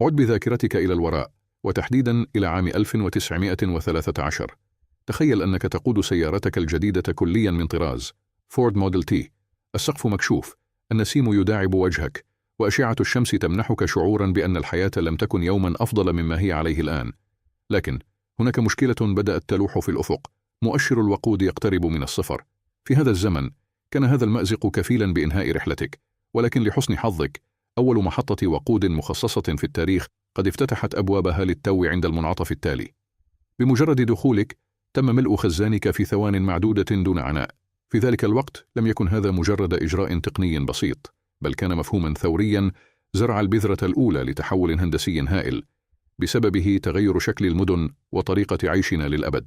عد بذاكرتك إلى الوراء، وتحديدا إلى عام 1913. تخيل أنك تقود سيارتك الجديدة كليا من طراز فورد موديل تي. السقف مكشوف، النسيم يداعب وجهك، وأشعة الشمس تمنحك شعورا بأن الحياة لم تكن يوما أفضل مما هي عليه الآن. لكن هناك مشكلة بدأت تلوح في الأفق، مؤشر الوقود يقترب من الصفر. في هذا الزمن كان هذا المأزق كفيلا بإنهاء رحلتك، ولكن لحسن حظك أول محطة وقود مخصصة في التاريخ قد افتتحت أبوابها للتو عند المنعطف التالي. بمجرد دخولك تم ملء خزانك في ثوان معدودة دون عناء. في ذلك الوقت لم يكن هذا مجرد إجراء تقني بسيط، بل كان مفهوما ثوريا زرع البذرة الأولى لتحول هندسي هائل بسببه تغير شكل المدن وطريقة عيشنا للأبد.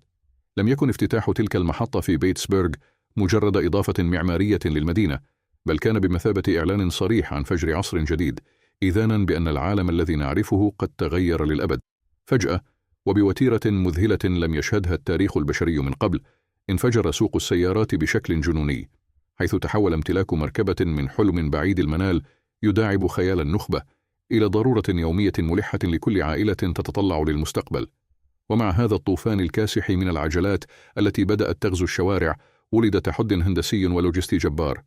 لم يكن افتتاح تلك المحطة في بيتسبرغ مجرد إضافة معمارية للمدينة، بل كان بمثابة إعلان صريح عن فجر عصر جديد، إذانا بأن العالم الذي نعرفه قد تغير للأبد. فجأة وبوتيرة مذهلة لم يشهدها التاريخ البشري من قبل، انفجر سوق السيارات بشكل جنوني، حيث تحول امتلاك مركبة من حلم بعيد المنال يداعب خيال النخبة إلى ضرورة يومية ملحة لكل عائلة تتطلع للمستقبل. ومع هذا الطوفان الكاسح من العجلات التي بدأت تغزو الشوارع، ولد تحد هندسي ولوجستي جبار.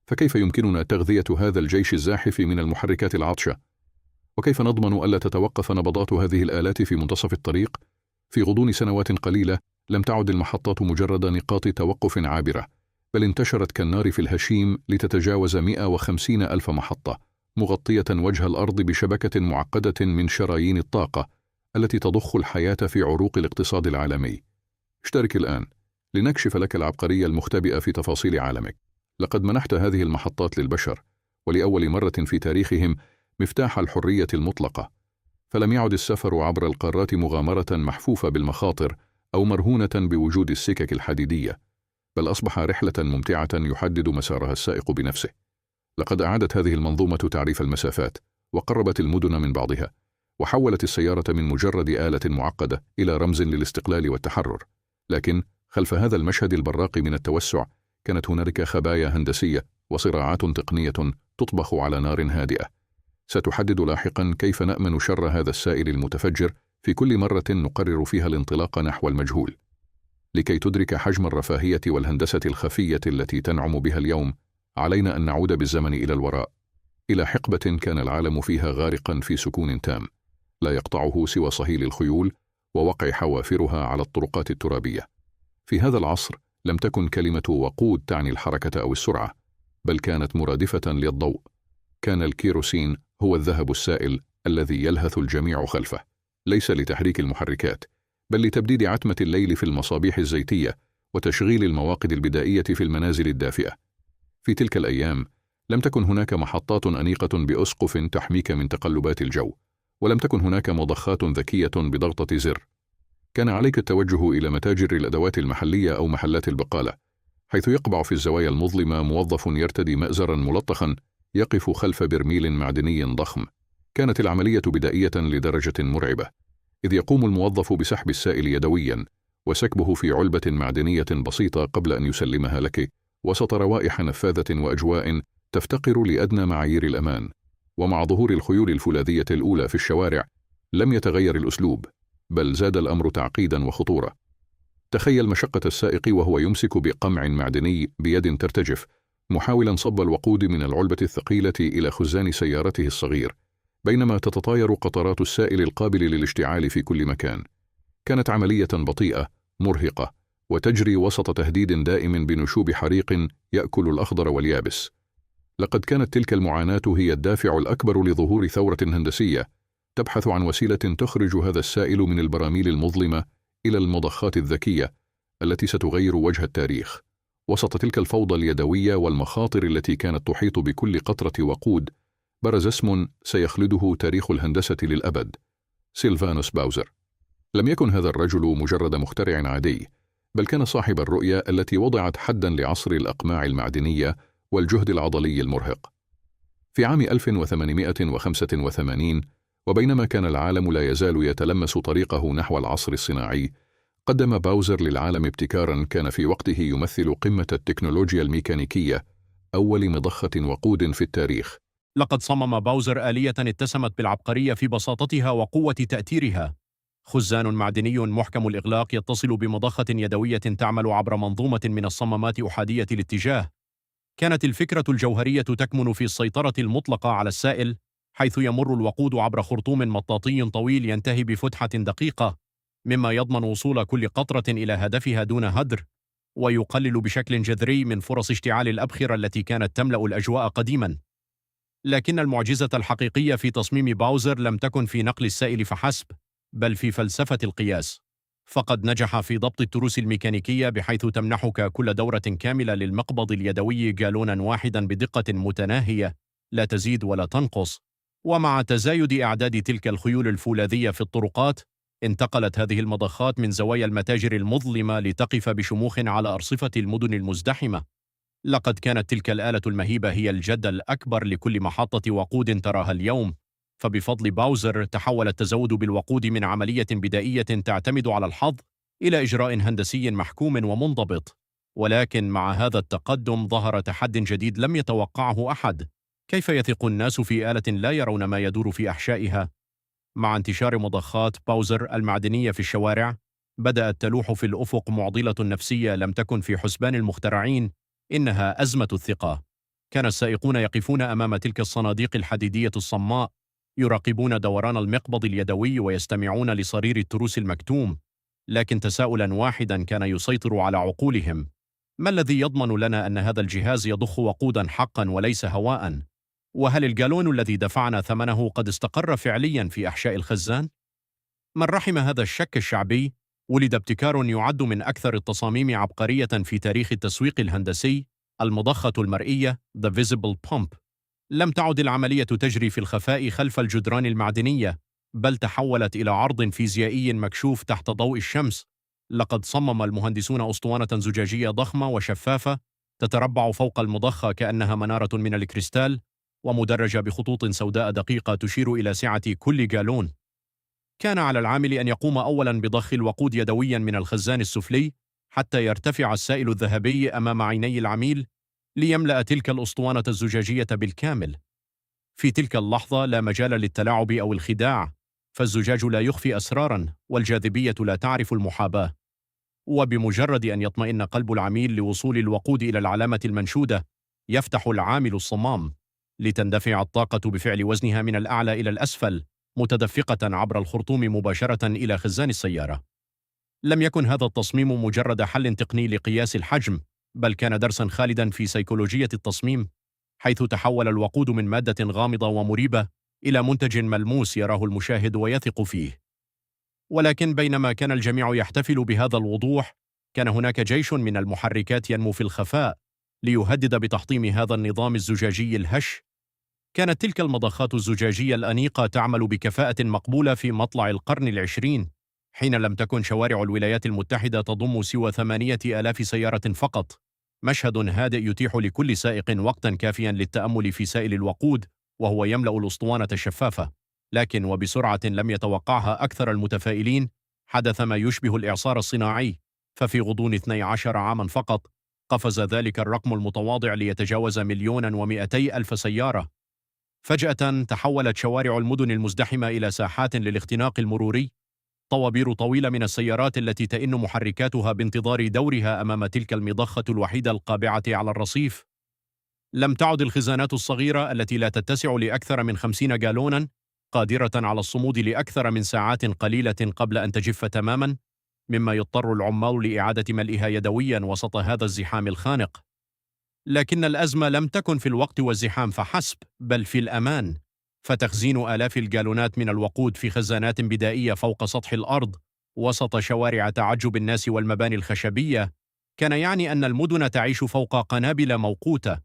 فكيف يمكننا تغذية هذا الجيش الزاحف من المحركات العطشة؟ وكيف نضمن ألا تتوقف نبضات هذه الآلات في منتصف الطريق؟ في غضون سنوات قليلة لم تعد المحطات مجرد نقاط توقف عابرة، بل انتشرت كالنار في الهشيم لتتجاوز 150 ألف محطة، مغطية وجه الأرض بشبكة معقدة من شرايين الطاقة التي تضخ الحياة في عروق الاقتصاد العالمي. اشترك الآن لنكشف لك العبقرية المختبئة في تفاصيل عالمك. لقد منحت هذه المحطات للبشر، ولأول مرة في تاريخهم، مفتاح الحرية المطلقة. فلم يعد السفر عبر القارات مغامرة محفوفة بالمخاطر أو مرهونة بوجود السكك الحديدية، بل أصبح رحلة ممتعة يحدد مسارها السائق بنفسه. لقد أعادت هذه المنظومة تعريف المسافات، وقربت المدن من بعضها، وحولت السيارة من مجرد آلة معقدة إلى رمز للاستقلال والتحرر. لكن خلف هذا المشهد البراق من التوسع كانت هنالك خبايا هندسية وصراعات تقنية تطبخ على نار هادئة. ستحدد لاحقا كيف نأمن شر هذا السائل المتفجر في كل مرة نقرر فيها الانطلاق نحو المجهول. لكي تدرك حجم الرفاهية والهندسة الخفية التي تنعم بها اليوم، علينا أن نعود بالزمن إلى الوراء، إلى حقبة كان العالم فيها غارقا في سكون تام، لا يقطعه سوى صهيل الخيول ووقع حوافرها على الطرقات الترابية. في هذا العصر لم تكن كلمة وقود تعني الحركة أو السرعة، بل كانت مرادفة للضوء. كان الكيروسين هو الذهب السائل الذي يلهث الجميع خلفه، ليس لتحريك المحركات، بل لتبديد عتمة الليل في المصابيح الزيتية وتشغيل المواقد البدائية في المنازل الدافئة. في تلك الأيام لم تكن هناك محطات أنيقة بأسقف تحميك من تقلبات الجو، ولم تكن هناك مضخات ذكية بضغطة زر. كان عليك التوجه إلى متاجر الأدوات المحلية أو محلات البقالة، حيث يقبع في الزوايا المظلمة موظف يرتدي مأزرا ملطخا يقف خلف برميل معدني ضخم. كانت العملية بدائية لدرجة مرعبة، إذ يقوم الموظف بسحب السائل يدويا وسكبه في علبة معدنية بسيطة قبل أن يسلمها لك، وسط روائح نفاذة وأجواء تفتقر لأدنى معايير الأمان. ومع ظهور الخيول الفولاذية الأولى في الشوارع لم يتغير الأسلوب، بل زاد الأمر تعقيدا وخطورة. تخيل مشقة السائق وهو يمسك بقمع معدني بيد ترتجف، محاولا صب الوقود من العلبة الثقيلة إلى خزان سيارته الصغير، بينما تتطاير قطرات السائل القابل للاشتعال في كل مكان. كانت عملية بطيئة مرهقة، وتجري وسط تهديد دائم بنشوب حريق يأكل الأخضر واليابس. لقد كانت تلك المعاناة هي الدافع الأكبر لظهور ثورة هندسية تبحث عن وسيلة تخرج هذا السائل من البراميل المظلمة إلى المضخات الذكية التي ستغير وجه التاريخ. وسط تلك الفوضى اليدوية والمخاطر التي كانت تحيط بكل قطرة وقود، برز اسم سيخلده تاريخ الهندسة للأبد: سيلفانوس باوزر. لم يكن هذا الرجل مجرد مخترع عادي، بل كان صاحب الرؤية التي وضعت حدا لعصر الأقماع المعدنية والجهد العضلي المرهق. في عام 1885، وبينما كان العالم لا يزال يتلمس طريقه نحو العصر الصناعي، قدم باوزر للعالم ابتكارا كان في وقته يمثل قمة التكنولوجيا الميكانيكية: أول مضخة وقود في التاريخ. لقد صمم باوزر آلية اتسمت بالعبقرية في بساطتها وقوة تأثيرها. خزان معدني محكم الإغلاق يتصل بمضخة يدوية تعمل عبر منظومة من الصمامات أحادية الاتجاه. كانت الفكرة الجوهرية تكمن في السيطرة المطلقة على السائل، حيث يمر الوقود عبر خرطوم مطاطي طويل ينتهي بفتحة دقيقة، مما يضمن وصول كل قطرة إلى هدفها دون هدر، ويقلل بشكل جذري من فرص اشتعال الأبخرة التي كانت تملأ الأجواء قديماً. لكن المعجزة الحقيقية في تصميم باوزر لم تكن في نقل السائل فحسب، بل في فلسفة القياس. فقد نجح في ضبط التروس الميكانيكية بحيث تمنحك كل دورة كاملة للمقبض اليدوي جالونا واحدا بدقة متناهية لا تزيد ولا تنقص. ومع تزايد أعداد تلك الخيول الفولاذية في الطرقات، انتقلت هذه المضخات من زوايا المتاجر المظلمة لتقف بشموخ على أرصفة المدن المزدحمة. لقد كانت تلك الآلة المهيبة هي الجد الأكبر لكل محطة وقود تراها اليوم، فبفضل باوزر تحول التزود بالوقود من عملية بدائية تعتمد على الحظ إلى إجراء هندسي محكوم ومنضبط. ولكن مع هذا التقدم ظهر تحد جديد لم يتوقعه أحد: كيف يثق الناس في آلة لا يرون ما يدور في أحشائها؟ مع انتشار مضخات باوزر المعدنية في الشوارع، بدأت تلوح في الأفق معضلة نفسية لم تكن في حسبان المخترعين، إنها أزمة الثقة. كان السائقون يقفون أمام تلك الصناديق الحديدية الصماء، يراقبون دوران المقبض اليدوي ويستمعون لصرير التروس المكتوم، لكن تساؤلا واحدا كان يسيطر على عقولهم: ما الذي يضمن لنا أن هذا الجهاز يضخ وقودا حقا وليس هواء؟ وهل الجالون الذي دفعنا ثمنه قد استقر فعليا في أحشاء الخزان؟ من رحم هذا الشك الشعبي، ولد ابتكار يعد من أكثر التصاميم عبقرية في تاريخ التسويق الهندسي: المضخة المرئية The Visible Pump. لم تعد العملية تجري في الخفاء خلف الجدران المعدنية، بل تحولت إلى عرض فيزيائي مكشوف تحت ضوء الشمس. لقد صمم المهندسون أسطوانة زجاجية ضخمة وشفافة تتربع فوق المضخة كأنها منارة من الكريستال، ومدرجة بخطوط سوداء دقيقة تشير إلى سعة كل جالون. كان على العامل أن يقوم أولاً بضخ الوقود يدوياً من الخزان السفلي حتى يرتفع السائل الذهبي أمام عيني العميل ليملأ تلك الأسطوانة الزجاجية بالكامل. في تلك اللحظة لا مجال للتلاعب أو الخداع، فالزجاج لا يخفي أسراراً والجاذبية لا تعرف المحاباة. وبمجرد أن يطمئن قلب العميل لوصول الوقود إلى العلامة المنشودة، يفتح العامل الصمام لتندفع الطاقة بفعل وزنها من الأعلى إلى الأسفل، متدفقة عبر الخرطوم مباشرة إلى خزان السيارة. لم يكن هذا التصميم مجرد حل تقني لقياس الحجم، بل كان درسا خالدا في سيكولوجية التصميم، حيث تحول الوقود من مادة غامضة ومريبة إلى منتج ملموس يراه المشاهد ويثق فيه. ولكن بينما كان الجميع يحتفل بهذا الوضوح، كان هناك جيش من المحركات ينمو في الخفاء ليهدد بتحطيم هذا النظام الزجاجي الهش. كانت تلك المضخات الزجاجية الأنيقة تعمل بكفاءة مقبولة في مطلع القرن العشرين، حين لم تكن شوارع الولايات المتحدة تضم سوى 8,000 سيارة فقط. مشهد هادئ يتيح لكل سائق وقتا كافيا للتأمل في سائل الوقود وهو يملأ الأسطوانة الشفافة. لكن وبسرعة لم يتوقعها أكثر المتفائلين، حدث ما يشبه الإعصار الصناعي. ففي غضون 12 عاما فقط قفز ذلك الرقم المتواضع ليتجاوز 1,200,000 سيارة. فجأة تحولت شوارع المدن المزدحمة إلى ساحات للاختناق المروري، طوابير طويلة من السيارات التي تئن محركاتها بانتظار دورها أمام تلك المضخة الوحيدة القابعة على الرصيف. لم تعد الخزانات الصغيرة التي لا تتسع لأكثر من 50 جالونا قادرة على الصمود لأكثر من ساعات قليلة قبل أن تجف تماما، مما يضطر العمال لإعادة ملئها يدويا وسط هذا الزحام الخانق. لكن الأزمة لم تكن في الوقت والزحام فحسب، بل في الأمان. فتخزين آلاف الجالونات من الوقود في خزانات بدائية فوق سطح الأرض وسط شوارع تعجب الناس والمباني الخشبية كان يعني أن المدن تعيش فوق قنابل موقوتة.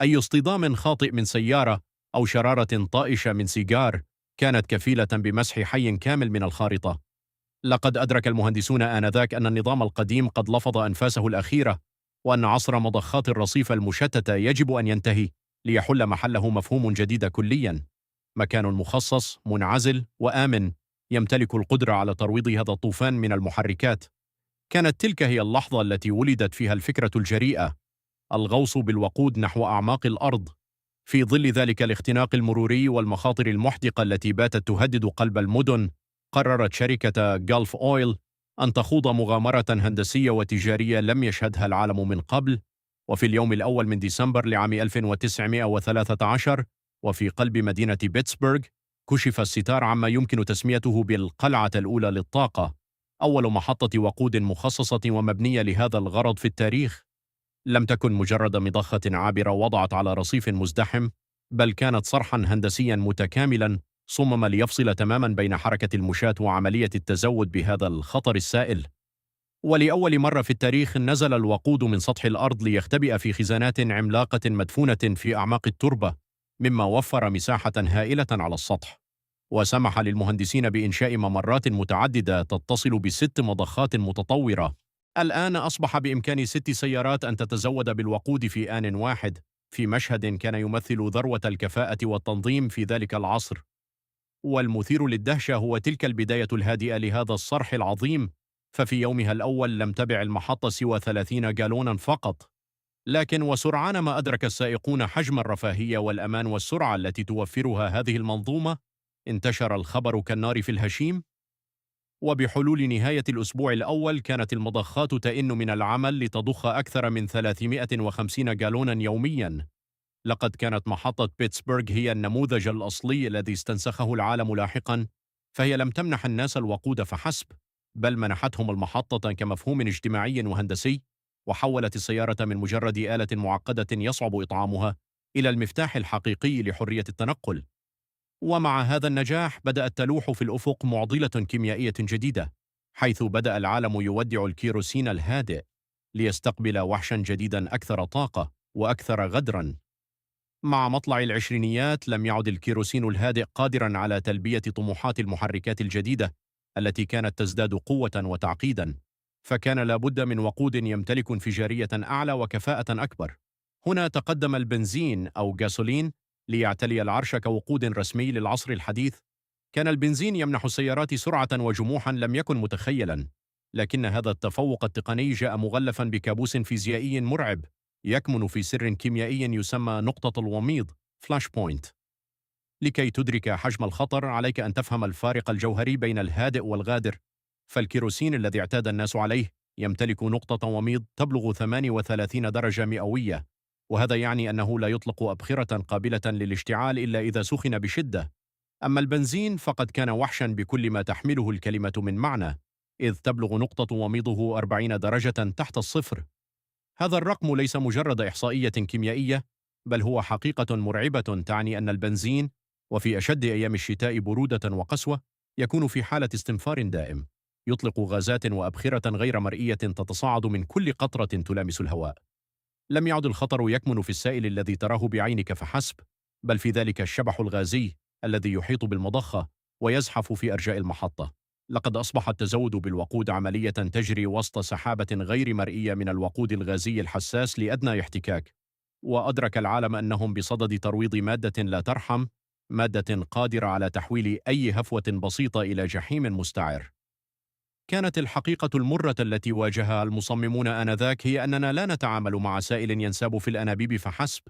أي اصطدام خاطئ من سيارة أو شرارة طائشة من سيجار كانت كفيلة بمسح حي كامل من الخارطة. لقد أدرك المهندسون آنذاك أن النظام القديم قد لفظ أنفاسه الأخيرة، وأن عصر مضخات الرصيف المشتتة يجب أن ينتهي ليحل محله مفهوم جديد كلياً: مكان مخصص منعزل وآمن يمتلك القدرة على ترويض هذا الطوفان من المحركات. كانت تلك هي اللحظة التي ولدت فيها الفكرة الجريئة: الغوص بالوقود نحو أعماق الأرض. في ظل ذلك الاختناق المروري والمخاطر المحدقة التي باتت تهدد قلب المدن، قررت شركة غالف أويل أن تخوض مغامرة هندسية وتجارية لم يشهدها العالم من قبل. وفي اليوم الأول من ديسمبر لعام 1913 وفي قلب مدينة بيتسبرغ كشف الستار عما يمكن تسميته بالقلعة الأولى للطاقة، أول محطة وقود مخصصة ومبنية لهذا الغرض في التاريخ. لم تكن مجرد مضخة عابرة وضعت على رصيف مزدحم، بل كانت صرحا هندسيا متكاملا صمم ليفصل تماما بين حركة المشاة وعملية التزود بهذا الخطر السائل. ولأول مرة في التاريخ نزل الوقود من سطح الأرض ليختبئ في خزانات عملاقة مدفونة في أعماق التربة، مما وفر مساحة هائلة على السطح، وسمح للمهندسين بإنشاء ممرات متعددة تتصل ب6 مضخات متطورة. الآن أصبح بإمكان 6 سيارات أن تتزود بالوقود في آن واحد، في مشهد كان يمثل ذروة الكفاءة والتنظيم في ذلك العصر. والمثير للدهشة هو تلك البداية الهادئة لهذا الصرح العظيم، ففي يومها الأول لم تبع المحطة سوى 30 جالونا فقط. لكن وسرعان ما أدرك السائقون حجم الرفاهية والأمان والسرعة التي توفرها هذه المنظومة، انتشر الخبر كالنار في الهشيم. وبحلول نهاية الأسبوع الأول كانت المضخات تئن من العمل لتضخ أكثر من 350 جالونا يومياً. لقد كانت محطة بيتسبرغ هي النموذج الأصلي الذي استنسخه العالم لاحقاً، فهي لم تمنح الناس الوقود فحسب، بل منحتهم المحطة كمفهوم اجتماعي وهندسي، وحولت السيارة من مجرد آلة معقدة يصعب إطعامها إلى المفتاح الحقيقي لحرية التنقل. ومع هذا النجاح بدأت تلوح في الأفق معضلة كيميائية جديدة، حيث بدأ العالم يودع الكيروسين الهادئ ليستقبل وحشا جديدا أكثر طاقة وأكثر غدرا. مع مطلع العشرينيات لم يعد الكيروسين الهادئ قادرا على تلبية طموحات المحركات الجديدة التي كانت تزداد قوة وتعقيدا، فكان لابد من وقود يمتلك انفجارية أعلى وكفاءة أكبر. هنا تقدم البنزين أو غاسولين ليعتلي العرش كوقود رسمي للعصر الحديث. كان البنزين يمنح السيارات سرعة وجموحا لم يكن متخيلا، لكن هذا التفوق التقني جاء مغلفا بكابوس فيزيائي مرعب يكمن في سر كيميائي يسمى نقطة الوميض فلاش بوينت. لكي تدرك حجم الخطر عليك أن تفهم الفارق الجوهري بين الهادئ والغادر. فالكيروسين الذي اعتاد الناس عليه يمتلك نقطة وميض تبلغ 38 درجة مئوية، وهذا يعني أنه لا يطلق أبخرة قابلة للاشتعال إلا إذا سخن بشدة. أما البنزين فقد كان وحشا بكل ما تحمله الكلمة من معنى، إذ تبلغ نقطة وميضه 40 درجة تحت الصفر. هذا الرقم ليس مجرد إحصائية كيميائية، بل هو حقيقة مرعبة تعني أن البنزين، وفي أشد أيام الشتاء برودة وقسوة، يكون في حالة استنفار دائم، يطلق غازات وأبخرة غير مرئية تتصاعد من كل قطرة تلامس الهواء. لم يعد الخطر يكمن في السائل الذي تراه بعينك فحسب، بل في ذلك الشبح الغازي الذي يحيط بالمضخة ويزحف في أرجاء المحطة. لقد أصبح التزود بالوقود عملية تجري وسط سحابة غير مرئية من الوقود الغازي الحساس لأدنى احتكاك، وأدرك العالم أنهم بصدد ترويض مادة لا ترحم، مادة قادرة على تحويل أي هفوة بسيطة إلى جحيم مستعر. كانت الحقيقة المرة التي واجهها المصممون آنذاك هي أننا لا نتعامل مع سائل ينساب في الأنابيب فحسب،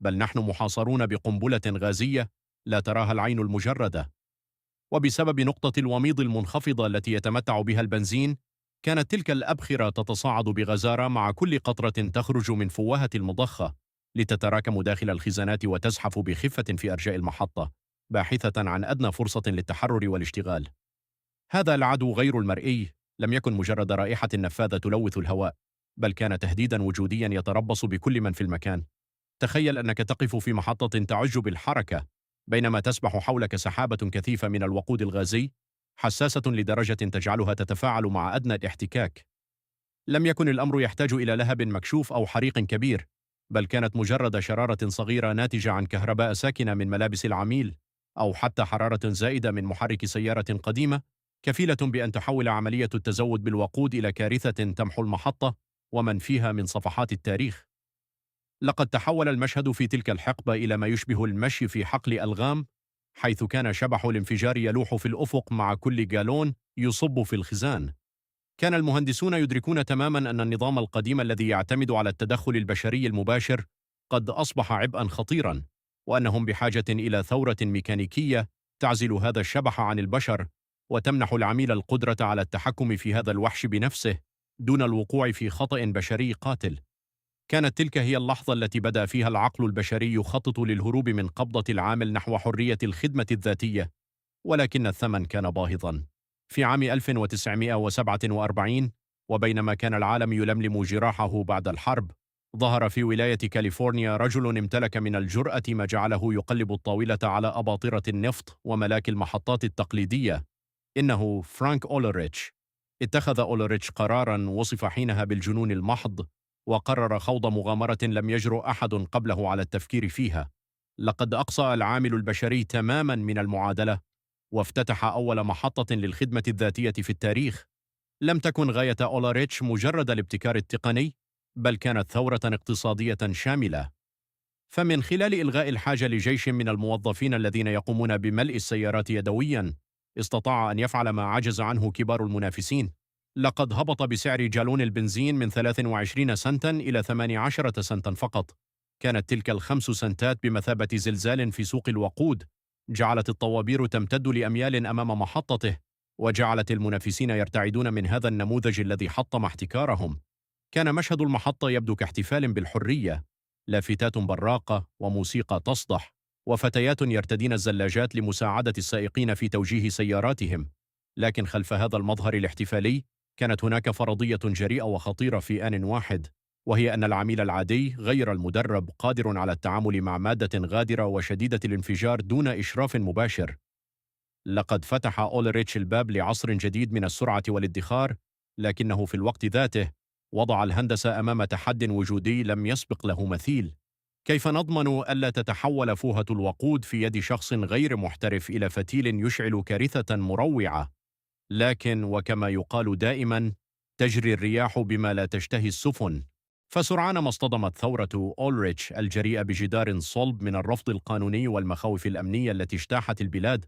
بل نحن محاصرون بقنبلة غازية لا تراها العين المجردة. وبسبب نقطة الوميض المنخفضة التي يتمتع بها البنزين، كانت تلك الأبخرة تتصاعد بغزارة مع كل قطرة تخرج من فوهة المضخة، لتتراكم داخل الخزانات وتزحف بخفة في أرجاء المحطة، باحثة عن أدنى فرصة للتحرر والاشتغال. هذا العدو غير المرئي لم يكن مجرد رائحة نفاذة تلوث الهواء، بل كان تهديدا وجوديا يتربص بكل من في المكان. تخيل أنك تقف في محطة تعج بالحركة، بينما تسبح حولك سحابة كثيفة من الوقود الغازي، حساسة لدرجة تجعلها تتفاعل مع أدنى الاحتكاك. لم يكن الأمر يحتاج إلى لهب مكشوف أو حريق كبير، بل كانت مجرد شرارة صغيرة ناتجة عن كهرباء ساكنة من ملابس العميل، أو حتى حرارة زائدة من محرك سيارة قديمة، كفيلة بأن تحول عملية التزود بالوقود إلى كارثة تمحو المحطة ومن فيها من صفحات التاريخ. لقد تحول المشهد في تلك الحقبة إلى ما يشبه المشي في حقل ألغام، حيث كان شبح الانفجار يلوح في الأفق مع كل جالون يصب في الخزان. كان المهندسون يدركون تماما أن النظام القديم الذي يعتمد على التدخل البشري المباشر قد أصبح عبئا خطيرا، وأنهم بحاجة إلى ثورة ميكانيكية تعزل هذا الشبح عن البشر وتمنح العميل القدرة على التحكم في هذا الوحش بنفسه دون الوقوع في خطأ بشري قاتل. كانت تلك هي اللحظة التي بدأ فيها العقل البشري يخطط للهروب من قبضة العامل نحو حرية الخدمة الذاتية، ولكن الثمن كان باهظاً. في عام 1947، وبينما كان العالم يلملم جراحه بعد الحرب، ظهر في ولاية كاليفورنيا رجل امتلك من الجرأة ما جعله يقلب الطاولة على أباطرة النفط وملاك المحطات التقليدية. إنه فرانك أولريتش. اتخذ أولريتش قراراً وصف حينها بالجنون المحض، وقرر خوض مغامرة لم يجرؤ أحد قبله على التفكير فيها. لقد أقصى العامل البشري تماماً من المعادلة، وافتتح أول محطة للخدمة الذاتية في التاريخ. لم تكن غاية أولريتش مجرد الابتكار التقني، بل كانت ثورة اقتصادية شاملة. فمن خلال إلغاء الحاجة لجيش من الموظفين الذين يقومون بملء السيارات يدوياً، استطاع أن يفعل ما عجز عنه كبار المنافسين. لقد هبط بسعر جالون البنزين من 23 سنتاً إلى 18 سنتاً فقط. كانت تلك ال5 سنتات بمثابة زلزال في سوق الوقود، جعلت الطوابير تمتد لأميال أمام محطته، وجعلت المنافسين يرتعدون من هذا النموذج الذي حطم احتكارهم. كان مشهد المحطة يبدو كاحتفال بالحرية، لافتات براقة وموسيقى تصدح، وفتيات يرتدين الزلاجات لمساعدة السائقين في توجيه سياراتهم. لكن خلف هذا المظهر الاحتفالي كانت هناك فرضية جريئة وخطيرة في آن واحد، وهي أن العميل العادي غير المدرب قادر على التعامل مع مادة غادرة وشديدة الانفجار دون إشراف مباشر. لقد فتح أولريتش الباب لعصر جديد من السرعة والادخار، لكنه في الوقت ذاته وضع الهندسة أمام تحد وجودي لم يسبق له مثيل. كيف نضمن ألا تتحول فوهة الوقود في يد شخص غير محترف إلى فتيل يشعل كارثة مروعة؟ لكن وكما يقال دائما، تجري الرياح بما لا تشتهي السفن. فسرعان ما اصطدمت ثورة أولريتش الجريئة بجدار صلب من الرفض القانوني والمخاوف الأمنية التي اجتاحت البلاد.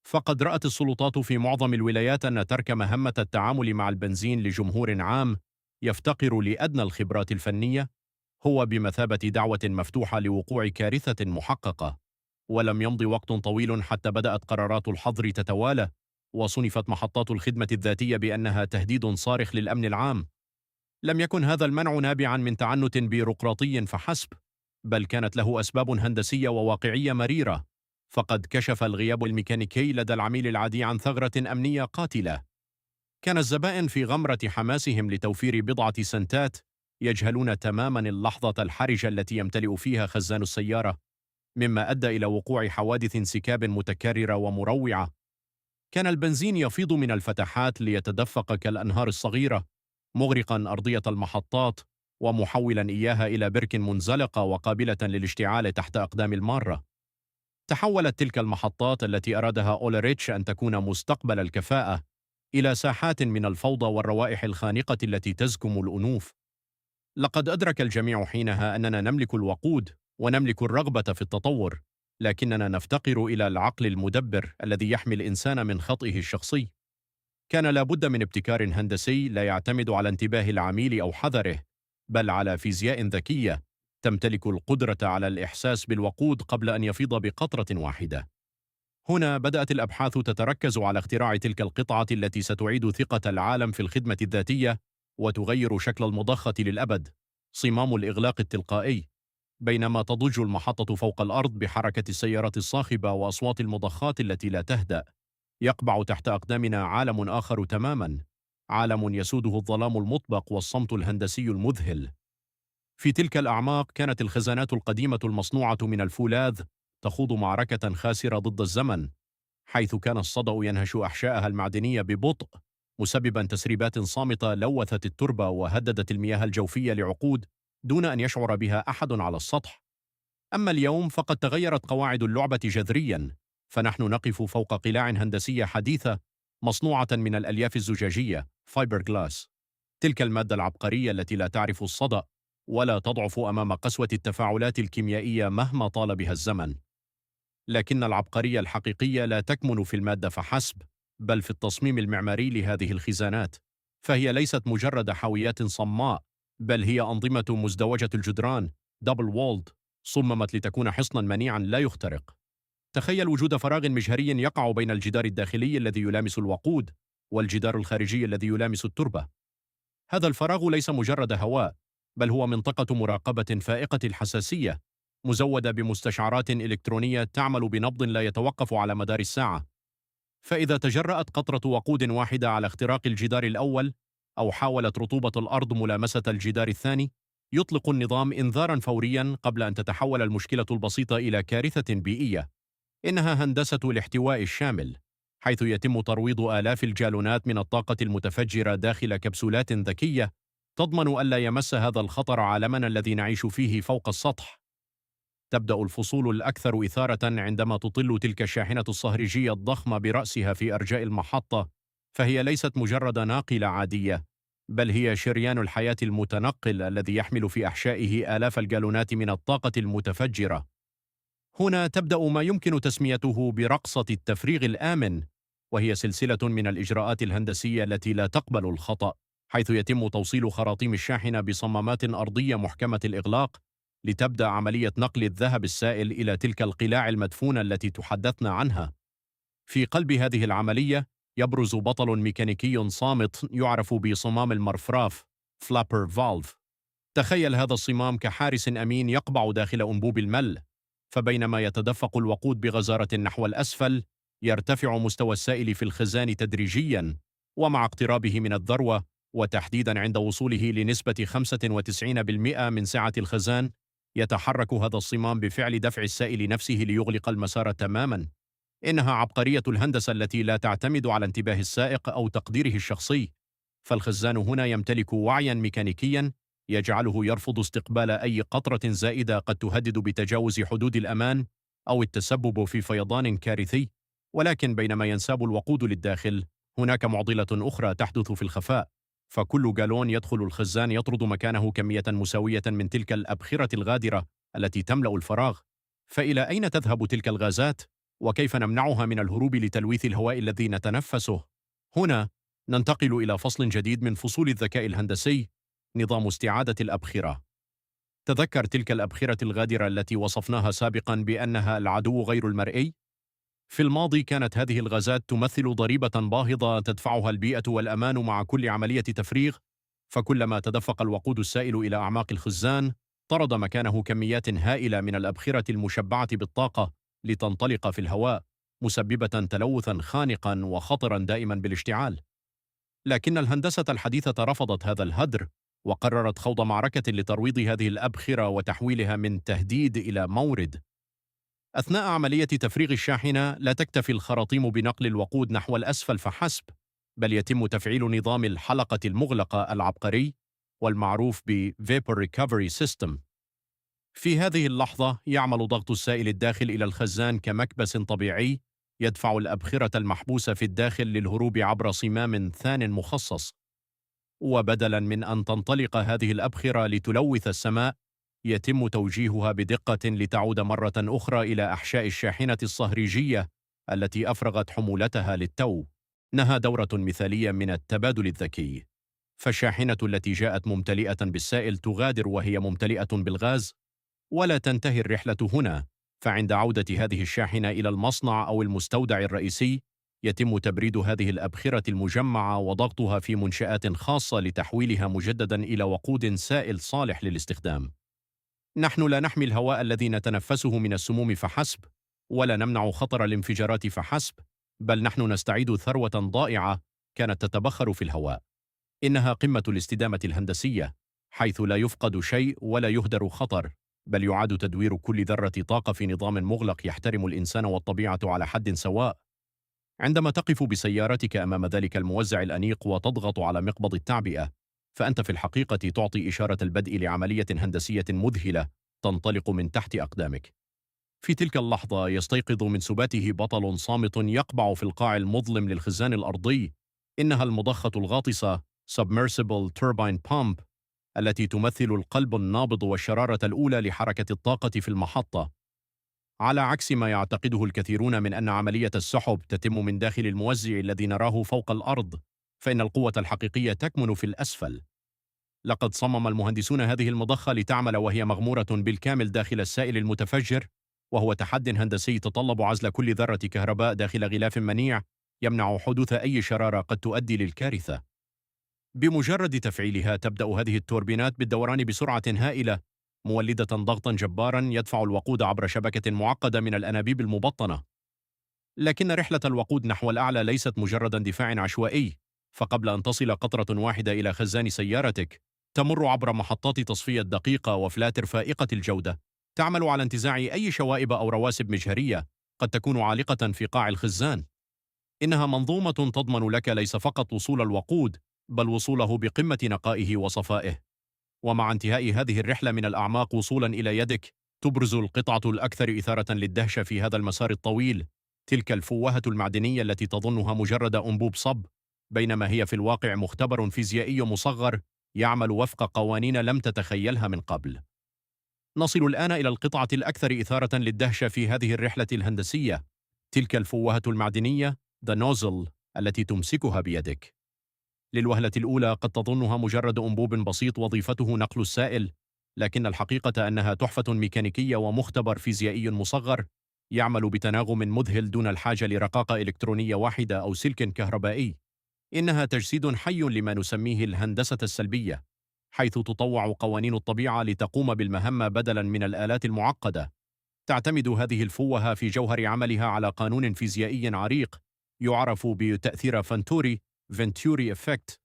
فقد رأت السلطات في معظم الولايات أن ترك مهمة التعامل مع البنزين لجمهور عام يفتقر لأدنى الخبرات الفنية هو بمثابة دعوة مفتوحة لوقوع كارثة محققة. ولم يمض وقت طويل حتى بدأت قرارات الحظر تتوالى، وصنفت محطات الخدمة الذاتية بأنها تهديد صارخ للأمن العام. لم يكن هذا المنع نابعا من تعنت بيروقراطي فحسب، بل كانت له أسباب هندسية وواقعية مريرة. فقد كشف الغياب الميكانيكي لدى العميل العادي عن ثغرة أمنية قاتلة. كان الزبائن في غمرة حماسهم لتوفير بضعة سنتات يجهلون تماما اللحظة الحرجة التي يمتلئ فيها خزان السيارة، مما أدى إلى وقوع حوادث انسكاب متكررة ومروعة. كان البنزين يفيض من الفتحات ليتدفق كالأنهار الصغيرة، مغرقا أرضية المحطات ومحولا إياها إلى برك منزلقة وقابلة للاشتعال تحت أقدام المارة. تحولت تلك المحطات التي أرادها أولريتش أن تكون مستقبل الكفاءة إلى ساحات من الفوضى والروائح الخانقة التي تزكم الأنوف. لقد أدرك الجميع حينها أننا نملك الوقود ونملك الرغبة في التطور، لكننا نفتقر إلى العقل المدبر الذي يحمي الإنسان من خطئه الشخصي. كان لابد من ابتكار هندسي لا يعتمد على انتباه العميل أو حذره، بل على فيزياء ذكية تمتلك القدرة على الإحساس بالوقود قبل أن يفيض بقطرة واحدة. هنا بدأت الأبحاث تتركز على اختراع تلك القطعة التي ستعيد ثقة العالم في الخدمة الذاتية وتغير شكل المضخة للأبد، صمام الإغلاق التلقائي. بينما تضج المحطة فوق الأرض بحركة السيارات الصاخبة وأصوات المضخات التي لا تهدأ، يقبع تحت أقدامنا عالم آخر تماما، عالم يسوده الظلام المطبق والصمت الهندسي المذهل. في تلك الأعماق كانت الخزانات القديمة المصنوعة من الفولاذ تخوض معركة خاسرة ضد الزمن، حيث كان الصدأ ينهش أحشائها المعدنية ببطء، مسببا تسريبات صامتة لوثت التربة وهددت المياه الجوفية لعقود دون أن يشعر بها أحد على السطح. أما اليوم فقد تغيرت قواعد اللعبة جذريا، فنحن نقف فوق قلاع هندسية حديثة مصنوعة من الألياف الزجاجية فايبر جلاس، تلك المادة العبقرية التي لا تعرف الصدأ ولا تضعف أمام قسوة التفاعلات الكيميائية مهما طال بها الزمن. لكن العبقرية الحقيقية لا تكمن في المادة فحسب، بل في التصميم المعماري لهذه الخزانات. فهي ليست مجرد حاويات صماء، بل هي أنظمة مزدوجة الجدران دبل وولد، صممت لتكون حصناً منيعاً لا يخترق. تخيل وجود فراغ مجهري يقع بين الجدار الداخلي الذي يلامس الوقود والجدار الخارجي الذي يلامس التربة. هذا الفراغ ليس مجرد هواء، بل هو منطقة مراقبة فائقة الحساسية، مزودة بمستشعرات إلكترونية تعمل بنبض لا يتوقف على مدار الساعة. فإذا تجرأت قطرة وقود واحدة على اختراق الجدار الأول، أو حاولت رطوبة الأرض ملامسة الجدار الثاني، يطلق النظام إنذاراً فورياً قبل أن تتحول المشكلة البسيطة إلى كارثة بيئية. إنها هندسة الاحتواء الشامل، حيث يتم ترويض آلاف الجالونات من الطاقة المتفجرة داخل كبسولات ذكية تضمن ألا يمس هذا الخطر عالمنا الذي نعيش فيه فوق السطح. تبدأ الفصول الأكثر إثارة عندما تطل تلك الشاحنة الصهريجية الضخمة برأسها في أرجاء المحطة، فهي ليست مجرد ناقلة عادية، بل هي شريان الحياة المتنقل الذي يحمل في أحشائه آلاف الجالونات من الطاقة المتفجرة. هنا تبدأ ما يمكن تسميته برقصة التفريغ الآمن، وهي سلسلة من الإجراءات الهندسية التي لا تقبل الخطأ، حيث يتم توصيل خراطيم الشاحنة بصمامات أرضية محكمة الإغلاق لتبدأ عملية نقل الذهب السائل إلى تلك القلاع المدفونة التي تحدثنا عنها. في قلب هذه العملية يبرز بطل ميكانيكي صامت يعرف بصمام المرفراف فلابر فالف. تخيل هذا الصمام كحارس أمين يقبع داخل أنبوب الملء، فبينما يتدفق الوقود بغزارة نحو الأسفل، يرتفع مستوى السائل في الخزان تدريجياً، ومع اقترابه من الذروة، وتحديداً عند وصوله لنسبة 95% من سعة الخزان، يتحرك هذا الصمام بفعل دفع السائل نفسه ليغلق المسار تماماً. إنها عبقرية الهندسة التي لا تعتمد على انتباه السائق أو تقديره الشخصي، فالخزان هنا يمتلك وعياً ميكانيكياً يجعله يرفض استقبال أي قطرة زائدة قد تهدد بتجاوز حدود الأمان أو التسبب في فيضان كارثي. ولكن بينما ينساب الوقود للداخل، هناك معضلة أخرى تحدث في الخفاء، فكل جالون يدخل الخزان يطرد مكانه كمية مساوية من تلك الأبخرة الغادرة التي تملأ الفراغ. فإلى أين تذهب تلك الغازات؟ وكيف نمنعها من الهروب لتلويث الهواء الذي نتنفسه؟ هنا ننتقل إلى فصل جديد من فصول الذكاء الهندسي، نظام استعادة الأبخرة. تذكر تلك الأبخرة الغادرة التي وصفناها سابقاً بأنها العدو غير المرئي؟ في الماضي كانت هذه الغازات تمثل ضريبة باهظة تدفعها البيئة والأمان مع كل عملية تفريغ، فكلما تدفق الوقود السائل إلى أعماق الخزان، طرد مكانه كميات هائلة من الأبخرة المشبعة بالطاقة لتنطلق في الهواء، مسببة تلوثاً خانقاً وخطراً دائماً بالاشتعال. لكن الهندسة الحديثة رفضت هذا الهدر، وقررت خوض معركة لترويض هذه الأبخرة وتحويلها من تهديد إلى مورد. أثناء عملية تفريغ الشاحنة لا تكتفي الخراطيم بنقل الوقود نحو الأسفل فحسب، بل يتم تفعيل نظام الحلقة المغلقة العبقري والمعروف ب Vapor Recovery System. في هذه اللحظة يعمل ضغط السائل الداخل إلى الخزان كمكبس طبيعي يدفع الأبخرة المحبوسة في الداخل للهروب عبر صمام ثان مخصص. وبدلاً من أن تنطلق هذه الأبخرة لتلوث السماء، يتم توجيهها بدقة لتعود مرة أخرى إلى أحشاء الشاحنة الصهريجية التي أفرغت حمولتها للتو. إنها دورة مثالية من التبادل الذكي، فالشاحنة التي جاءت ممتلئة بالسائل تغادر وهي ممتلئة بالغاز. ولا تنتهي الرحلة هنا، فعند عودة هذه الشاحنة إلى المصنع أو المستودع الرئيسي، يتم تبريد هذه الأبخرة المجمعة وضغطها في منشآت خاصة لتحويلها مجدداً إلى وقود سائل صالح للاستخدام. نحن لا نحمي الهواء الذي نتنفسه من السموم فحسب، ولا نمنع خطر الانفجارات فحسب، بل نحن نستعيد ثروة ضائعة كانت تتبخر في الهواء. إنها قمة الاستدامة الهندسية، حيث لا يفقد شيء ولا يهدر خطر، بل يعاد تدوير كل ذرة طاقة في نظام مغلق يحترم الإنسان والطبيعة على حد سواء. عندما تقف بسيارتك أمام ذلك الموزع الأنيق وتضغط على مقبض التعبئة، فأنت في الحقيقة تعطي إشارة البدء لعملية هندسية مذهلة تنطلق من تحت أقدامك. في تلك اللحظة يستيقظ من سباته بطل صامت يقبع في القاع المظلم للخزان الأرضي. إنها المضخة الغاطسة Submersible Turbine Pump، التي تمثل القلب النابض والشرارة الأولى لحركة الطاقة في المحطة. على عكس ما يعتقده الكثيرون من أن عملية السحب تتم من داخل الموزع الذي نراه فوق الأرض، فإن القوة الحقيقية تكمن في الأسفل. لقد صمم المهندسون هذه المضخة لتعمل وهي مغمورة بالكامل داخل السائل المتفجر، وهو تحد هندسي يتطلب عزل كل ذرة كهرباء داخل غلاف منيع يمنع حدوث أي شرارة قد تؤدي للكارثة. بمجرد تفعيلها تبدأ هذه التوربينات بالدوران بسرعة هائلة، مولدة ضغطا جبارا يدفع الوقود عبر شبكة معقدة من الأنابيب المبطنة. لكن رحلة الوقود نحو الأعلى ليست مجرد اندفاع عشوائي، فقبل أن تصل قطرة واحدة إلى خزان سيارتك تمر عبر محطات تصفية دقيقة وفلاتر فائقة الجودة، تعمل على انتزاع أي شوائب أو رواسب مجهرية قد تكون عالقة في قاع الخزان. إنها منظومة تضمن لك ليس فقط وصول الوقود، بل وصوله بقمة نقائه وصفائه. ومع انتهاء هذه الرحلة من الأعماق وصولا إلى يدك، تبرز القطعة الأكثر إثارة للدهشة في هذا المسار الطويل، تلك الفوهة المعدنية التي تظنها مجرد أنبوب صب، بينما هي في الواقع مختبر فيزيائي مصغر يعمل وفق قوانين لم تتخيلها من قبل. نصل الآن إلى القطعة الأكثر إثارة للدهشة في هذه الرحلة الهندسية، تلك الفوهة المعدنية The Nozzle التي تمسكها بيدك. للوهلة الأولى قد تظنها مجرد أنبوب بسيط وظيفته نقل السائل، لكن الحقيقة أنها تحفة ميكانيكية ومختبر فيزيائي مصغر يعمل بتناغم مذهل دون الحاجة لرقاقة إلكترونية واحدة أو سلك كهربائي. إنها تجسيد حي لما نسميه الهندسة السلبية، حيث تطوع قوانين الطبيعة لتقوم بالمهمة بدلاً من الآلات المعقدة. تعتمد هذه الفوهة في جوهر عملها على قانون فيزيائي عريق يعرف بتأثير فنتوري إفكت،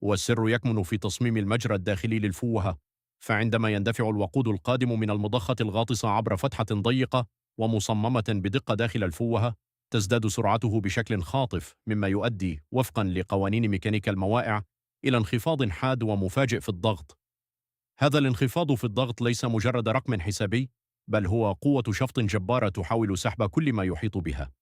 والسر يكمن في تصميم المجرى الداخلي للفوهة. فعندما يندفع الوقود القادم من المضخة الغاطسة عبر فتحة ضيقة ومصممة بدقة داخل الفوهة، تزداد سرعته بشكل خاطف، مما يؤدي وفقا لقوانين ميكانيكا الموائع إلى انخفاض حاد ومفاجئ في الضغط. هذا الانخفاض في الضغط ليس مجرد رقم حسابي، بل هو قوة شفط جبارة تحاول سحب كل ما يحيط بها.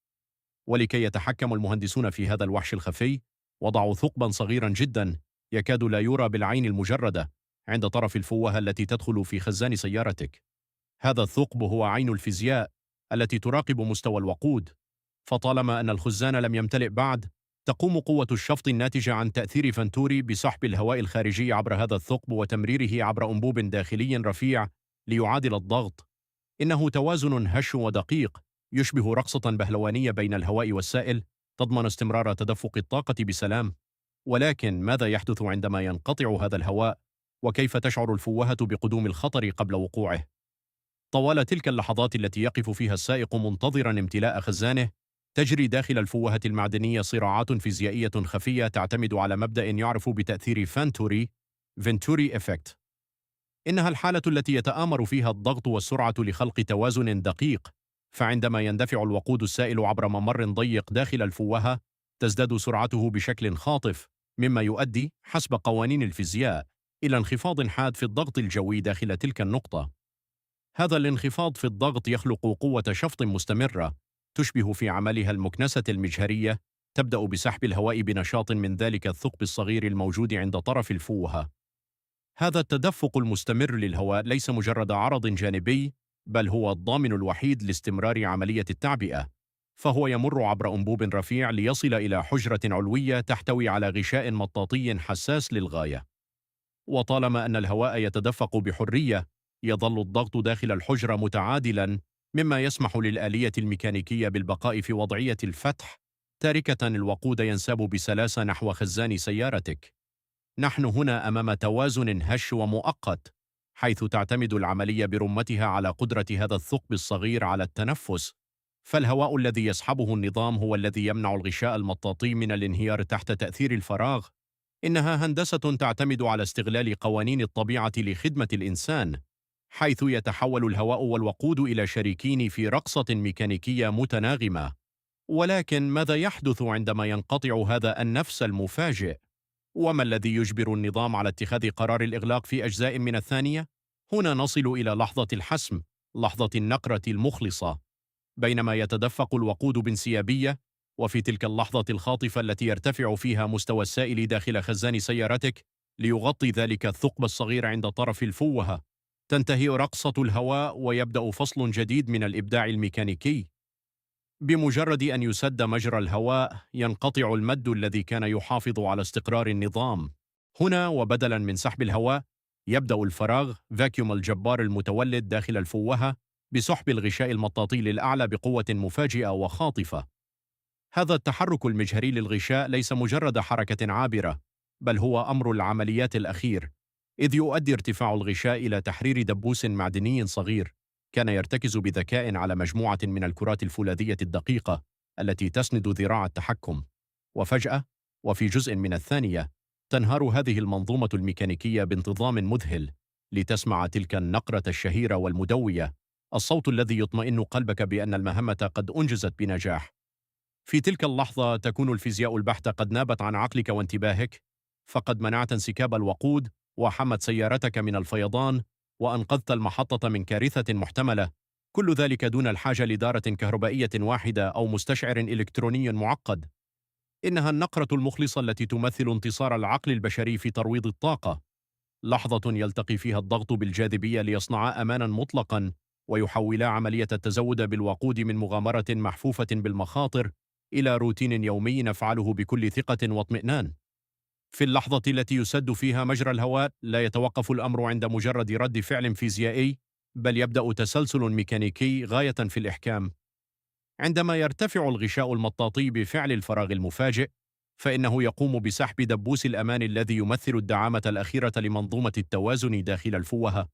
ولكي يتحكم المهندسون في هذا الوحش الخفي، وضعوا ثقبا صغيرا جدا يكاد لا يرى بالعين المجردة عند طرف الفوهة التي تدخل في خزان سيارتك. هذا الثقب هو عين الفيزياء التي تراقب مستوى الوقود، فطالما أن الخزان لم يمتلئ بعد، تقوم قوة الشفط الناتجة عن تأثير فنتوري بسحب الهواء الخارجي عبر هذا الثقب وتمريره عبر أنبوب داخلي رفيع ليعادل الضغط. إنه توازن هش ودقيق يشبه رقصة بهلوانية بين الهواء والسائل، تضمن استمرار تدفق الطاقة بسلام. ولكن ماذا يحدث عندما ينقطع هذا الهواء؟ وكيف تشعر الفوهة بقدوم الخطر قبل وقوعه؟ طوال تلك اللحظات التي يقف فيها السائق منتظرا امتلاء خزانه، تجري داخل الفوهة المعدنية صراعات فيزيائية خفية تعتمد على مبدأ يعرف بتأثير فنتوري إفكت. إنها الحالة التي يتآمر فيها الضغط والسرعة لخلق توازن دقيق. فعندما يندفع الوقود السائل عبر ممر ضيق داخل الفوهة، تزداد سرعته بشكل خاطف، مما يؤدي حسب قوانين الفيزياء إلى انخفاض حاد في الضغط الجوي داخل تلك النقطة. هذا الانخفاض في الضغط يخلق قوة شفط مستمرة تشبه في عملها المكنسة المجهرية، تبدأ بسحب الهواء بنشاط من ذلك الثقب الصغير الموجود عند طرف الفوهة. هذا التدفق المستمر للهواء ليس مجرد عرض جانبي، بل هو الضامن الوحيد لاستمرار عملية التعبئة، فهو يمر عبر أنبوب رفيع ليصل إلى حجرة علوية تحتوي على غشاء مطاطي حساس للغاية. وطالما أن الهواء يتدفق بحرية، يظل الضغط داخل الحجرة متعادلا، مما يسمح للآلية الميكانيكية بالبقاء في وضعية الفتح، تاركة الوقود ينساب بسلاسة نحو خزان سيارتك. نحن هنا أمام توازن هش ومؤقت، حيث تعتمد العملية برمتها على قدرة هذا الثقب الصغير على التنفس. فالهواء الذي يسحبه النظام هو الذي يمنع الغشاء المطاطي من الانهيار تحت تأثير الفراغ. إنها هندسة تعتمد على استغلال قوانين الطبيعة لخدمة الإنسان، حيث يتحول الهواء والوقود إلى شريكين في رقصة ميكانيكية متناغمة. ولكن ماذا يحدث عندما ينقطع هذا النفس المفاجئ؟ وما الذي يجبر النظام على اتخاذ قرار الإغلاق في أجزاء من الثانية؟ هنا نصل إلى لحظة الحسم، لحظة النقرة المخلصة. بينما يتدفق الوقود بانسيابية، وفي تلك اللحظة الخاطفة التي يرتفع فيها مستوى السائل داخل خزان سيارتك ليغطي ذلك الثقب الصغير عند طرف الفوهة، تنتهي رقصة الهواء ويبدأ فصل جديد من الإبداع الميكانيكي. بمجرد أن يسد مجرى الهواء، ينقطع المد الذي كان يحافظ على استقرار النظام. هنا وبدلاً من سحب الهواء، يبدأ الفراغ فاكيوم الجبار المتولد داخل الفوهة بسحب الغشاء المطاطي للأعلى بقوة مفاجئة وخاطفة. هذا التحرك المجهري للغشاء ليس مجرد حركة عابرة، بل هو أمر العمليات الأخير، إذ يؤدي ارتفاع الغشاء إلى تحرير دبوس معدني صغير كان يرتكز بذكاء على مجموعة من الكرات الفولاذية الدقيقة التي تسند ذراع التحكم. وفجأة، وفي جزء من الثانية، تنهار هذه المنظومة الميكانيكية بانتظام مذهل لتسمع تلك النقرة الشهيرة والمدوية، الصوت الذي يطمئن قلبك بأن المهمة قد أنجزت بنجاح. في تلك اللحظة تكون الفيزياء البحتة قد نابت عن عقلك وانتباهك، فقد منعت انسكاب الوقود وحمت سيارتك من الفيضان وأنقذت المحطة من كارثة محتملة، كل ذلك دون الحاجة لدارة كهربائية واحدة أو مستشعر إلكتروني معقد. إنها النقرة المخلصة التي تمثل انتصار العقل البشري في ترويض الطاقة، لحظة يلتقي فيها الضغط بالجاذبية ليصنعا أمانا مطلقا ويحولا عملية التزود بالوقود من مغامرة محفوفة بالمخاطر إلى روتين يومي نفعله بكل ثقة واطمئنان. في اللحظة التي يسد فيها مجرى الهواء، لا يتوقف الأمر عند مجرد رد فعل فيزيائي، بل يبدأ تسلسل ميكانيكي غاية في الإحكام. عندما يرتفع الغشاء المطاطي بفعل الفراغ المفاجئ، فإنه يقوم بسحب دبوس الأمان الذي يمثل الدعامة الأخيرة لمنظومة التوازن داخل الفوهة.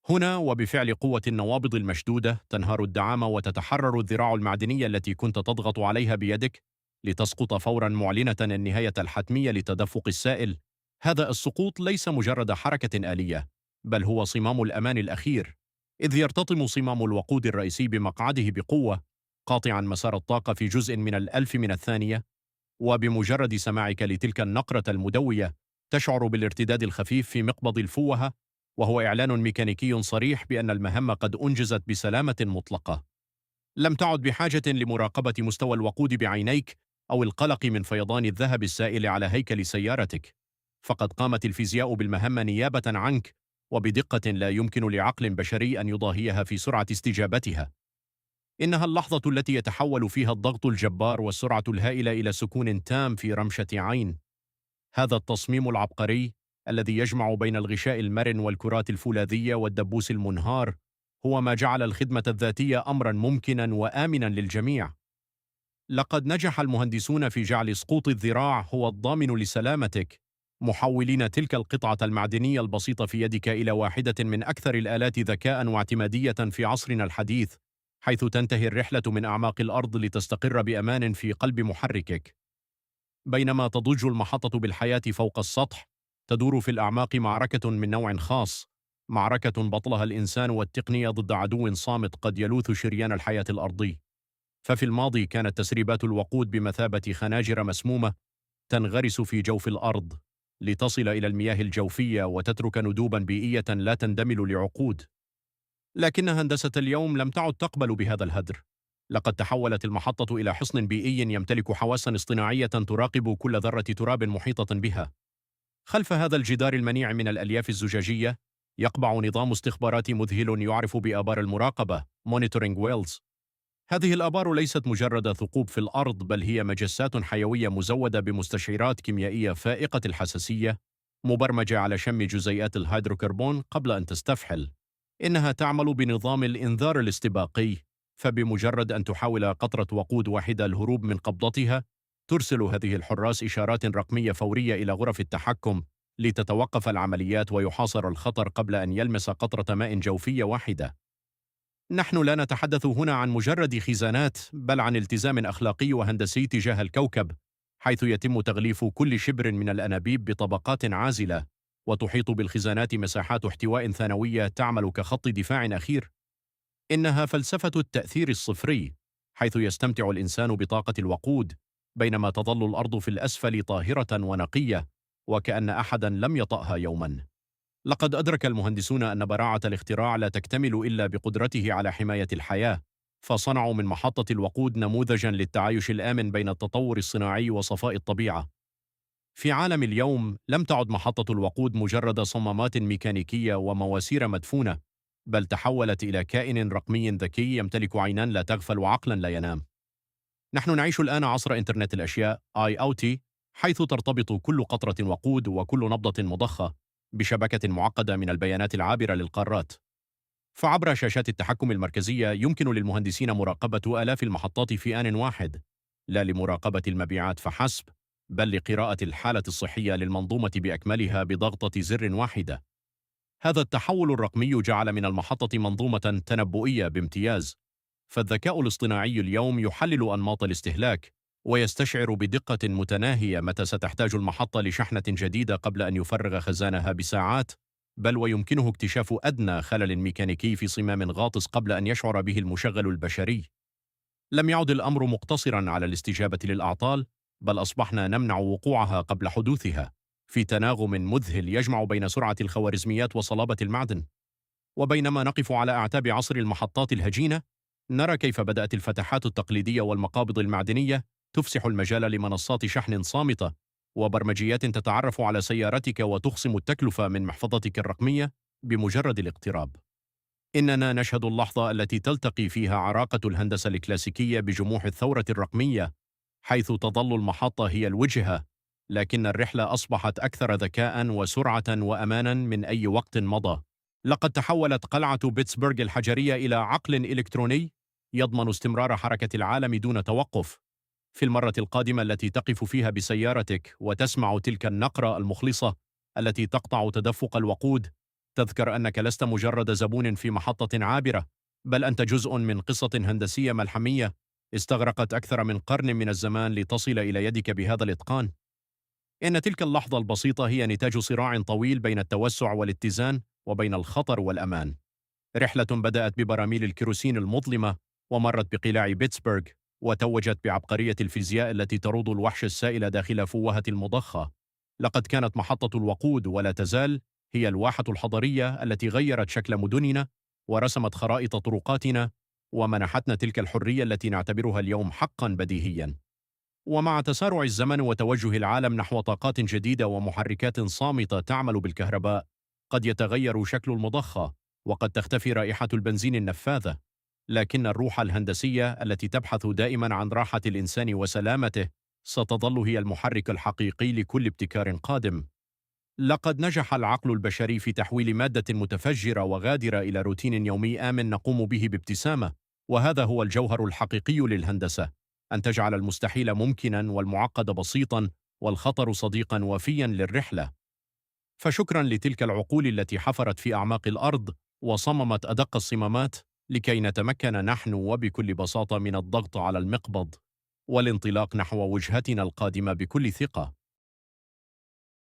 هنا وبفعل قوة النوابض المشدودة تنهار الدعامة وتتحرر الذراع المعدنية التي كنت تضغط عليها بيدك لتسقط فورا، معلنة النهاية الحتمية لتدفق السائل. هذا السقوط ليس مجرد حركة آلية، بل هو صمام الأمان الأخير، إذ يرتطم صمام الوقود الرئيسي بمقعده بقوة، قاطعا مسار الطاقة في جزء من الألف من الثانية. وبمجرد سماعك لتلك النقرة المدوية، تشعر بالارتداد الخفيف في مقبض الفوهة، وهو إعلان ميكانيكي صريح بأن المهمة قد أنجزت بسلامة مطلقة. لم تعد بحاجة لمراقبة مستوى الوقود بعينيك أو القلق من فيضان الذهب السائل على هيكل سيارتك، فقد قامت الفيزياء بالمهمة نيابة عنك وبدقة لا يمكن لعقل بشري أن يضاهيها في سرعة استجابتها. إنها اللحظة التي يتحول فيها الضغط الجبار والسرعة الهائلة إلى سكون تام في رمشة عين. هذا التصميم العبقري الذي يجمع بين الغشاء المرن والكرات الفولاذية والدبوس المنهار هو ما جعل الخدمة الذاتية أمرا ممكنا وآمنا للجميع. لقد نجح المهندسون في جعل سقوط الذراع هو الضامن لسلامتك، محولين تلك القطعة المعدنية البسيطة في يدك إلى واحدة من أكثر الآلات ذكاء واعتمادية في عصرنا الحديث، حيث تنتهي الرحلة من أعماق الأرض لتستقر بأمان في قلب محركك. بينما تضج المحطة بالحياة فوق السطح، تدور في الأعماق معركة من نوع خاص، معركة بطلها الإنسان والتقنية ضد عدو صامت قد يلوث شريان الحياة الأرضي. ففي الماضي كانت تسريبات الوقود بمثابة خناجر مسمومة تنغرس في جوف الأرض لتصل إلى المياه الجوفية وتترك ندوبا بيئية لا تندمل لعقود. لكن هندسة اليوم لم تعد تقبل بهذا الهدر. لقد تحولت المحطة إلى حصن بيئي يمتلك حواسا اصطناعية تراقب كل ذرة تراب محيطة بها. خلف هذا الجدار المنيع من الألياف الزجاجية يقبع نظام استخباراتي مذهل يعرف بآبار المراقبة Monitoring Wells. هذه الآبار ليست مجرد ثقوب في الأرض، بل هي مجسات حيوية مزودة بمستشعرات كيميائية فائقة الحساسية، مبرمجة على شم جزيئات الهيدروكربون قبل أن تستفحل. إنها تعمل بنظام الإنذار الاستباقي، فبمجرد أن تحاول قطرة وقود واحدة الهروب من قبضتها، ترسل هذه الحراس إشارات رقمية فورية إلى غرف التحكم لتتوقف العمليات ويحاصر الخطر قبل أن يلمس قطرة ماء جوفية واحدة. نحن لا نتحدث هنا عن مجرد خزانات، بل عن التزام أخلاقي وهندسي تجاه الكوكب، حيث يتم تغليف كل شبر من الأنابيب بطبقات عازلة، وتحيط بالخزانات مساحات احتواء ثانوية تعمل كخط دفاع أخير. إنها فلسفة التأثير الصفري، حيث يستمتع الإنسان بطاقة الوقود بينما تظل الأرض في الأسفل طاهرة ونقية وكأن أحدا لم يطأها يوما. لقد أدرك المهندسون أن براعة الاختراع لا تكتمل إلا بقدرته على حماية الحياة، فصنعوا من محطة الوقود نموذجا للتعايش الآمن بين التطور الصناعي وصفاء الطبيعة. في عالم اليوم لم تعد محطة الوقود مجرد صمامات ميكانيكية ومواسير مدفونة، بل تحولت إلى كائن رقمي ذكي يمتلك عينان لا تغفل وعقلا لا ينام. نحن نعيش الآن عصر إنترنت الأشياء IoT، حيث ترتبط كل قطرة وقود وكل نبضة مضخة بشبكة معقدة من البيانات العابرة للقارات. فعبر شاشات التحكم المركزية يمكن للمهندسين مراقبة آلاف المحطات في آن واحد، لا لمراقبة المبيعات فحسب، بل لقراءة الحالة الصحية للمنظومة بأكملها بضغطة زر واحدة. هذا التحول الرقمي جعل من المحطة منظومة تنبؤية بامتياز، فالذكاء الاصطناعي اليوم يحلل أنماط الاستهلاك ويستشعر بدقة متناهية متى ستحتاج المحطة لشحنة جديدة قبل أن يفرغ خزانها بساعات، بل ويمكنه اكتشاف أدنى خلل ميكانيكي في صمام غاطس قبل أن يشعر به المشغل البشري. لم يعد الأمر مقتصرا على الاستجابة للأعطال، بل أصبحنا نمنع وقوعها قبل حدوثها، في تناغم مذهل يجمع بين سرعة الخوارزميات وصلابة المعدن. وبينما نقف على أعتاب عصر المحطات الهجينة، نرى كيف بدأت الفتحات التقليدية والمقابض المعدنية تفسح المجال لمنصات شحن صامتة وبرمجيات تتعرف على سيارتك وتخصم التكلفة من محفظتك الرقمية بمجرد الاقتراب. إننا نشهد اللحظة التي تلتقي فيها عراقة الهندسة الكلاسيكية بجموح الثورة الرقمية، حيث تظل المحطة هي الوجهة، لكن الرحلة أصبحت أكثر ذكاء وسرعة وأمانا من أي وقت مضى. لقد تحولت قلعة بيتسبرغ الحجرية إلى عقل إلكتروني يضمن استمرار حركة العالم دون توقف. في المرة القادمة التي تقف فيها بسيارتك وتسمع تلك النقرة المخلصة التي تقطع تدفق الوقود، تذكر أنك لست مجرد زبون في محطة عابرة، بل أنت جزء من قصة هندسية ملحمية استغرقت أكثر من قرن من الزمان لتصل إلى يدك بهذا الإتقان. إن تلك اللحظة البسيطة هي نتاج صراع طويل بين التوسع والاتزان وبين الخطر والأمان. رحلة بدأت ببراميل الكيروسين المظلمة ومرت بقلاع بيتسبرغ وتوجت بعبقرية الفيزياء التي تروض الوحش السائل داخل فوهة المضخة. لقد كانت محطة الوقود ولا تزال هي الواحة الحضرية التي غيرت شكل مدننا ورسمت خرائط طرقاتنا ومنحتنا تلك الحرية التي نعتبرها اليوم حقا بديهيا. ومع تسارع الزمن وتوجه العالم نحو طاقات جديدة ومحركات صامتة تعمل بالكهرباء، قد يتغير شكل المضخة وقد تختفي رائحة البنزين النفاذة، لكن الروح الهندسية التي تبحث دائما عن راحة الإنسان وسلامته ستظل هي المحرك الحقيقي لكل ابتكار قادم. لقد نجح العقل البشري في تحويل مادة متفجرة وغادرة إلى روتين يومي آمن نقوم به بابتسامة، وهذا هو الجوهر الحقيقي للهندسة، أن تجعل المستحيل ممكنا والمعقد بسيطا والخطر صديقا وفيا للرحلة. فشكرا لتلك العقول التي حفرت في أعماق الأرض وصممت أدق الصمامات لكي نتمكن نحن وبكل بساطة من الضغط على المقبض والانطلاق نحو وجهتنا القادمة بكل ثقة.